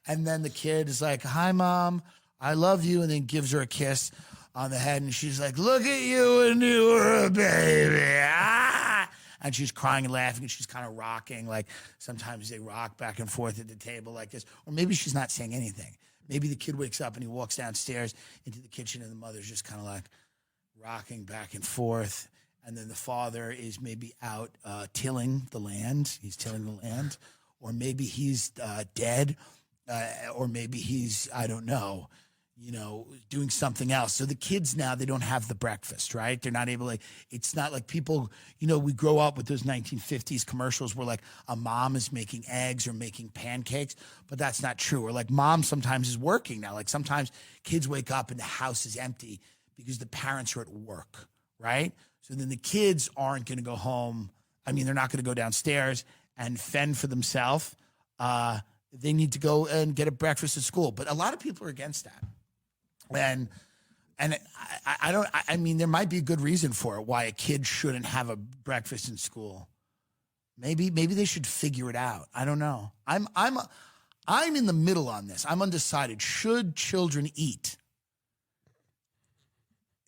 And then the kid is like, hi, Mom, I love you. And then gives her a kiss on the head. And she's like, look at you when you were a baby. Ah! And she's crying and laughing, and she's kind of rocking. Like sometimes they rock back and forth at the table like this. Or maybe she's not saying anything. Maybe the kid wakes up and he walks downstairs into the kitchen, and the mother's just kind of like rocking back and forth. And then the father is maybe out tilling the land. He's tilling the land. Or maybe he's dead. Or maybe he's, I don't know, doing something else. So the kids now, they don't have the breakfast, right? They're not able to, it's not like people, we grow up with those 1950s commercials where like a mom is making eggs or making pancakes, but that's not true. Or like mom sometimes is working now. Like sometimes kids wake up and the house is empty because the parents are at work, right? So then the kids aren't going to go home. I mean, they're not going to go downstairs and fend for themselves. They need to go and get a breakfast at school. But a lot of people are against that. And I mean, there might be a good reason for it, why a kid shouldn't have a breakfast in school. Maybe they should figure it out. I don't know. I'm in the middle on this. I'm undecided. Should children eat?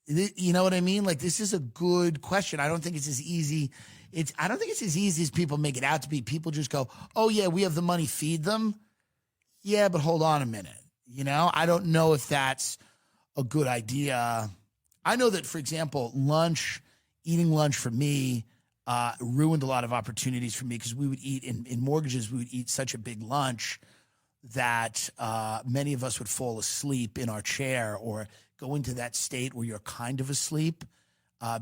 You know what I mean? Like, this is a good question. I don't think it's as easy. I don't think it's as easy as people make it out to be. People just go, oh yeah, we have the money, feed them. Yeah, but hold on a minute. I don't know if that's a good idea. I know that, for example, eating lunch for me ruined a lot of opportunities for me, because we would eat in mortgages, we would eat such a big lunch that many of us would fall asleep in our chair or go into that state where you're kind of asleep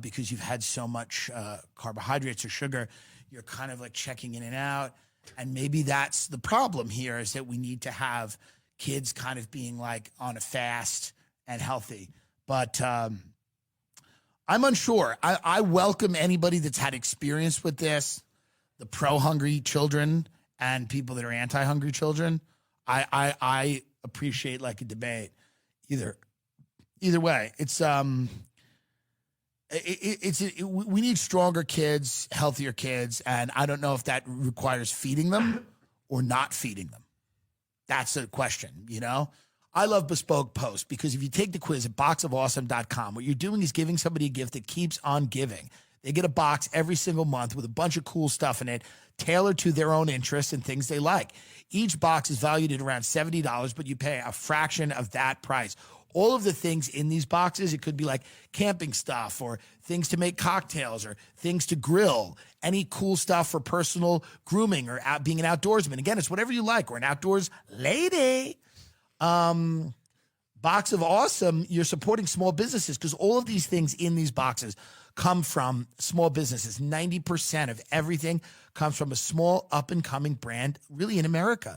because you've had so much carbohydrates or sugar. You're kind of like checking in and out. And maybe that's the problem here, is that we need to have kids kind of being like on a fast and healthy. But I'm unsure. I welcome anybody that's had experience with this, the pro-hungry children and people that are anti-hungry children. I appreciate like a debate. Either way, we need stronger kids, healthier kids, and I don't know if that requires feeding them or not feeding them. That's the question, I love Bespoke Post, because if you take the quiz at boxofawesome.com, what you're doing is giving somebody a gift that keeps on giving. They get a box every single month with a bunch of cool stuff in it, tailored to their own interests and things they like. Each box is valued at around $70, but you pay a fraction of that price. All of the things in these boxes, it could be like camping stuff or things to make cocktails or things to grill, any cool stuff for personal grooming or being an outdoorsman. Again, it's whatever you like, or an outdoors lady. Box of Awesome, you're supporting small businesses, because all of these things in these boxes come from small businesses. 90% of everything comes from a small up-and-coming brand, really, in America.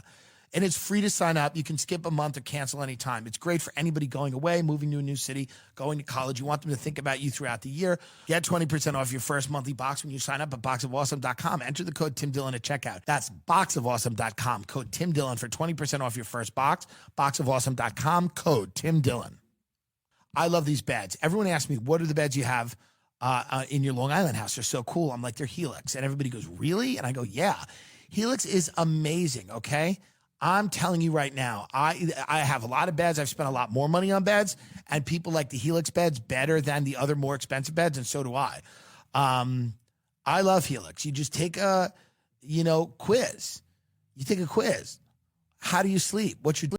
And it's free to sign up. You can skip a month or cancel anytime. It's great for anybody going away, moving to a new city, going to college. You want them to think about you throughout the year. Get 20% off your first monthly box when you sign up at boxofawesome.com. Enter the code Tim Dillon at checkout. That's boxofawesome.com. Code Tim Dillon for 20% off your first box. Boxofawesome.com. Code Tim Dillon. I love these beds. Everyone asks me, what are the beds you have in your Long Island house? They're so cool. I'm like, they're Helix. And everybody goes, really? And I go, yeah. Helix is amazing, okay? I'm telling you right now, I have a lot of beds. I've spent a lot more money on beds, and people like the Helix beds better than the other more expensive beds, and so do I. I love Helix. You just take a, quiz. You take a quiz. How do you sleep? What's your